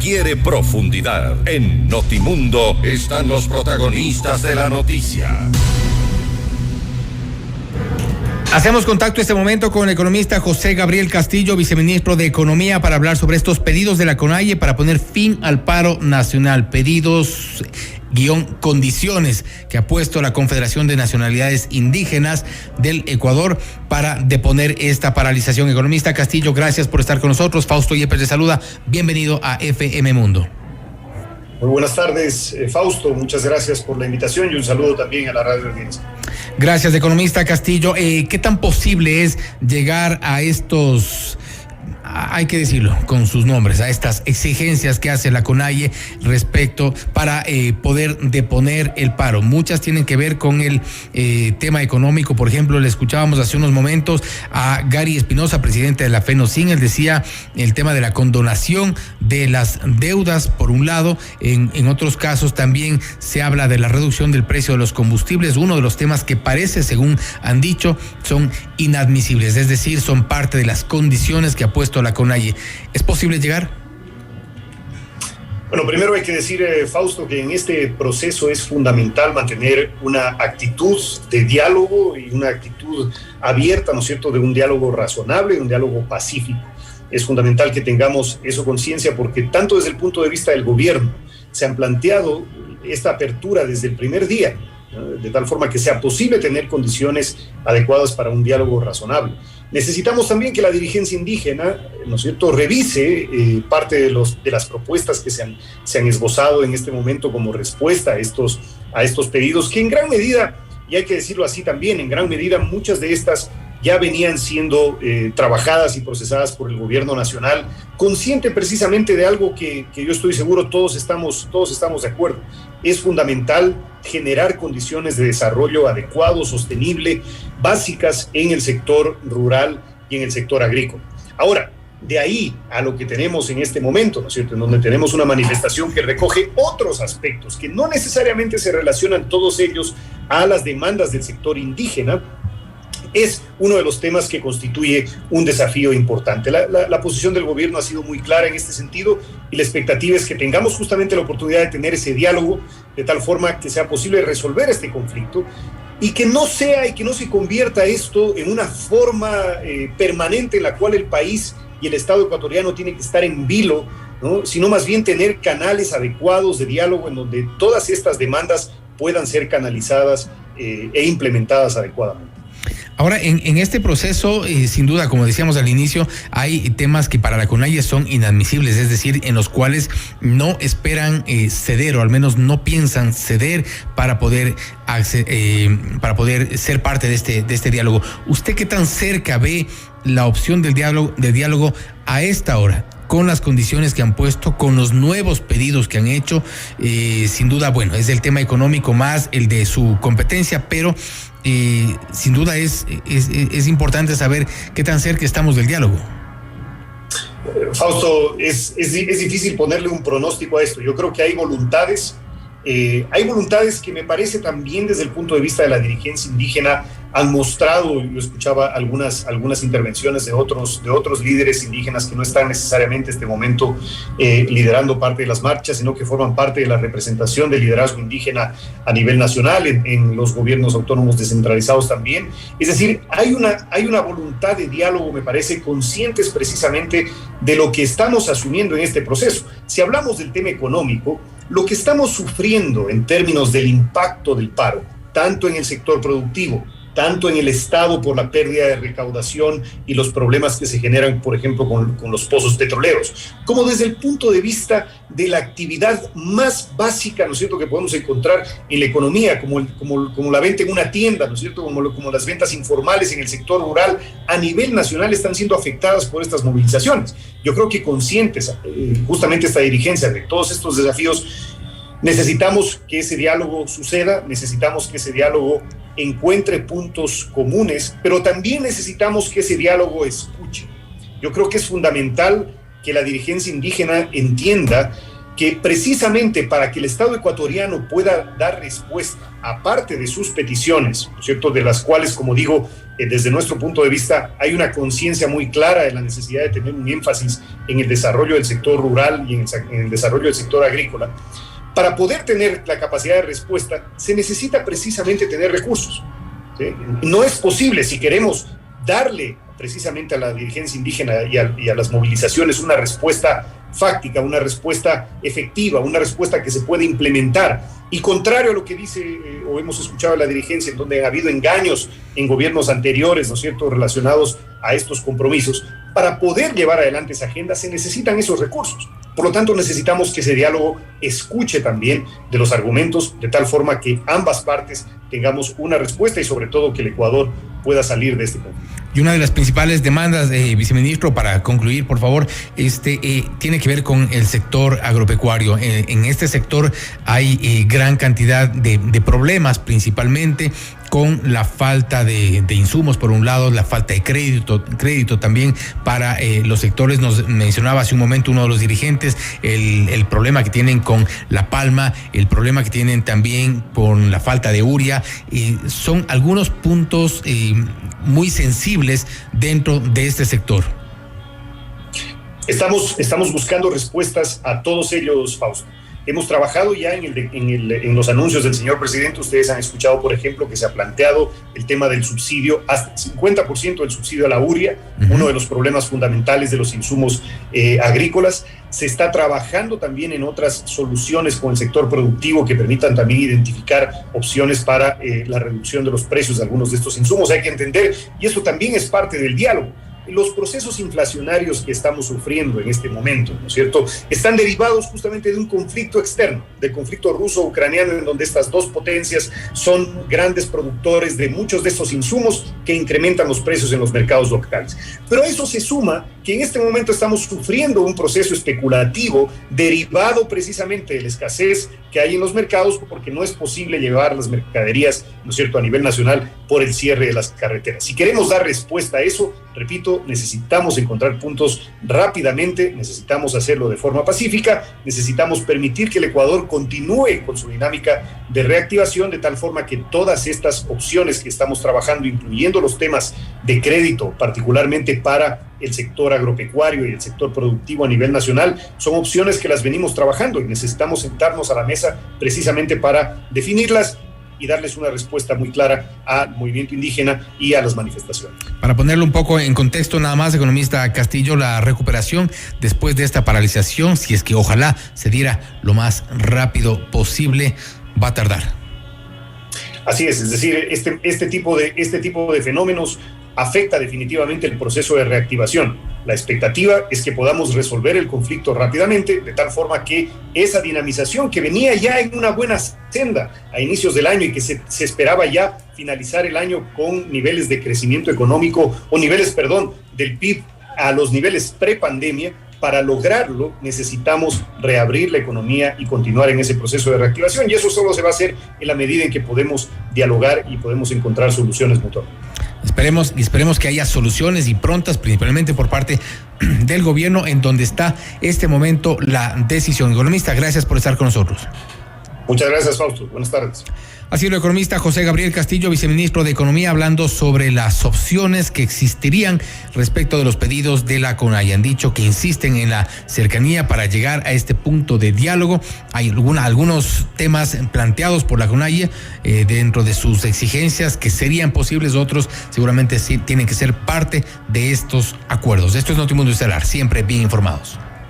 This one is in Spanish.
Quiere profundidad. En Notimundo están los protagonistas de la noticia. Hacemos contacto este momento con el economista José Gabriel Castillo, viceministro de Economía, para hablar sobre estos pedidos de la CONAIE para poner fin al paro nacional. Pedidos condiciones que ha puesto la Confederación de Nacionalidades Indígenas del Ecuador para deponer esta paralización. Economista Castillo, gracias por estar con nosotros. Fausto Yepes le saluda. Bienvenido a FM Mundo. Muy buenas tardes, Fausto. Muchas gracias por la invitación y un saludo también a la radio audiencia. Gracias, economista Castillo. ¿Qué tan posible es llegar a estos, hay que decirlo con sus nombres, a estas exigencias que hace la CONAIE respecto para poder deponer el paro? Muchas tienen que ver con el tema económico. Por ejemplo, le escuchábamos hace unos momentos a Gary Espinosa, presidente de la FENOCIN. Él decía el tema de la condonación de las deudas, por un lado. En otros casos también se habla de la reducción del precio de los combustibles, uno de los temas que parece, según han dicho, son inadmisibles, es decir, son parte de las condiciones que ha puesto la CONAIE. ¿Es posible llegar? Bueno, primero hay que decir, Fausto, que en este proceso es fundamental mantener una actitud de diálogo y una actitud abierta, ¿no es cierto?, de un diálogo razonable, un diálogo pacífico. Es fundamental que tengamos eso conciencia porque tanto desde el punto de vista del gobierno se han planteado esta apertura desde el primer día, de tal forma que sea posible tener condiciones adecuadas para un diálogo razonable. Necesitamos también que la dirigencia indígena, ¿no es cierto?, revise parte de las propuestas que se han esbozado en este momento como respuesta a estos pedidos, que en gran medida, y hay que decirlo así también, en gran medida muchas de estas ya venían siendo trabajadas y procesadas por el gobierno nacional, consciente precisamente de algo que yo estoy seguro todos estamos de acuerdo. Es fundamental generar condiciones de desarrollo adecuado, sostenible, básicas en el sector rural y en el sector agrícola. Ahora, de ahí a lo que tenemos en este momento, ¿no es cierto?, en donde tenemos una manifestación que recoge otros aspectos que no necesariamente se relacionan todos ellos a las demandas del sector indígena, es uno de los temas que constituye un desafío importante. La posición del gobierno ha sido muy clara en este sentido y la expectativa es que tengamos justamente la oportunidad de tener ese diálogo de tal forma que sea posible resolver este conflicto y que no se convierta esto en una forma permanente en la cual el país y el Estado ecuatoriano tienen que estar en vilo, ¿no?, sino más bien tener canales adecuados de diálogo en donde todas estas demandas puedan ser canalizadas e implementadas adecuadamente. Ahora, en este proceso, sin duda, como decíamos al inicio, hay temas que para la CONAIE son inadmisibles, es decir, en los cuales no esperan ceder, o al menos no piensan ceder para poder ser parte de este diálogo. ¿Usted qué tan cerca ve la opción del diálogo a esta hora, con las condiciones que han puesto, con los nuevos pedidos que han hecho? Sin duda, bueno, es el tema económico más el de su competencia, pero sin duda es importante saber qué tan cerca estamos del diálogo. Fausto, es difícil ponerle un pronóstico a esto. Yo creo que hay voluntades que me parece también desde el punto de vista de la dirigencia indígena han mostrado. Yo escuchaba algunas intervenciones de otros líderes indígenas que no están necesariamente en este momento liderando parte de las marchas, sino que forman parte de la representación del liderazgo indígena a nivel nacional, en los gobiernos autónomos descentralizados también. Es decir, hay una voluntad de diálogo, me parece, conscientes precisamente de lo que estamos asumiendo en este proceso. Si hablamos del tema económico, lo que estamos sufriendo en términos del impacto del paro, tanto en el sector productivo, tanto en el Estado por la pérdida de recaudación y los problemas que se generan, por ejemplo, con los pozos petroleros, como desde el punto de vista de la actividad más básica, ¿no es cierto?, que podemos encontrar en la economía, como la venta en una tienda, ¿no es cierto?, como las ventas informales en el sector rural a nivel nacional están siendo afectadas por estas movilizaciones. Yo creo que conscientes, justamente esta dirigencia de todos estos desafíos, necesitamos que ese diálogo suceda, necesitamos que ese diálogo encuentre puntos comunes, pero también necesitamos que ese diálogo escuche. Yo creo que es fundamental que la dirigencia indígena entienda que precisamente para que el Estado ecuatoriano pueda dar respuesta, aparte de sus peticiones, ¿no es cierto?, de las cuales, como digo, desde nuestro punto de vista hay una conciencia muy clara de la necesidad de tener un énfasis en el desarrollo del sector rural y en el desarrollo del sector agrícola. Para poder tener la capacidad de respuesta se necesita precisamente tener recursos, ¿sí? No es posible, si queremos darle precisamente a la dirigencia indígena y a las movilizaciones una respuesta fáctica, una respuesta efectiva, una respuesta que se puede implementar. Y contrario a lo que dice o hemos escuchado de la dirigencia, en donde ha habido engaños en gobiernos anteriores, ¿no es cierto?, relacionados a estos compromisos, para poder llevar adelante esa agenda se necesitan esos recursos. Por lo tanto, necesitamos que ese diálogo escuche también de los argumentos, de tal forma que ambas partes tengamos una respuesta y sobre todo que el Ecuador pueda salir de este conflicto. Y una de las principales demandas, viceministro, para concluir, por favor, tiene que ver con el sector agropecuario. En este sector hay gran cantidad de problemas, principalmente con la falta de insumos, por un lado, la falta de crédito también para los sectores. Nos mencionaba hace un momento uno de los dirigentes el problema que tienen con la palma, el problema que tienen también con la falta de urea. Son algunos puntos muy sensibles dentro de este sector. Estamos buscando respuestas a todos ellos, Fausto. Hemos trabajado ya en los anuncios del señor presidente. Ustedes han escuchado, por ejemplo, que se ha planteado el tema del subsidio, hasta el 50% del subsidio a la urea, uno de los problemas fundamentales de los insumos agrícolas. Se está trabajando también en otras soluciones con el sector productivo que permitan también identificar opciones para la reducción de los precios de algunos de estos insumos. Hay que entender, y esto también es parte del diálogo, los procesos inflacionarios que estamos sufriendo en este momento, ¿no es cierto?, están derivados justamente de un conflicto externo, del conflicto ruso-ucraniano, en donde estas dos potencias son grandes productores de muchos de estos insumos que incrementan los precios en los mercados locales. Pero a eso se suma que en este momento estamos sufriendo un proceso especulativo derivado precisamente de la escasez que hay en los mercados, porque no es posible llevar las mercaderías, ¿no es cierto?, a nivel nacional por el cierre de las carreteras. Si queremos dar respuesta a eso, repito, necesitamos encontrar puntos rápidamente, necesitamos hacerlo de forma pacífica, necesitamos permitir que el Ecuador continúe con su dinámica de reactivación, de tal forma que todas estas opciones que estamos trabajando, incluyendo los temas de crédito, particularmente para el sector agropecuario y el sector productivo a nivel nacional, son opciones que las venimos trabajando y necesitamos sentarnos a la mesa precisamente para definirlas y darles una respuesta muy clara al movimiento indígena y a las manifestaciones. Para ponerlo un poco en contexto, nada más, economista Castillo, la recuperación después de esta paralización, si es que ojalá se diera lo más rápido posible, va a tardar. Así es decir, este tipo de fenómenos afecta definitivamente el proceso de reactivación. La expectativa es que podamos resolver el conflicto rápidamente, de tal forma que esa dinamización que venía ya en una buena senda a inicios del año y que se esperaba ya finalizar el año con niveles de crecimiento económico o niveles, del PIB a los niveles prepandemia. Para lograrlo necesitamos reabrir la economía y continuar en ese proceso de reactivación, y eso solo se va a hacer en la medida en que podemos dialogar y podemos encontrar soluciones mutuamente. Esperemos que haya soluciones y prontas, principalmente por parte del gobierno, en donde está este momento la decisión. Economista, gracias por estar con nosotros. Muchas gracias, Fausto. Buenas tardes. Ha sido el economista José Gabriel Castillo, viceministro de Economía, hablando sobre las opciones que existirían respecto de los pedidos de la CONAIE. Han dicho que insisten en la cercanía para llegar a este punto de diálogo. Hay algunos temas planteados por la CONAIE dentro de sus exigencias que serían posibles, otros seguramente sí tienen que ser parte de estos acuerdos. Esto es Notimundo Estelar, siempre bien informados.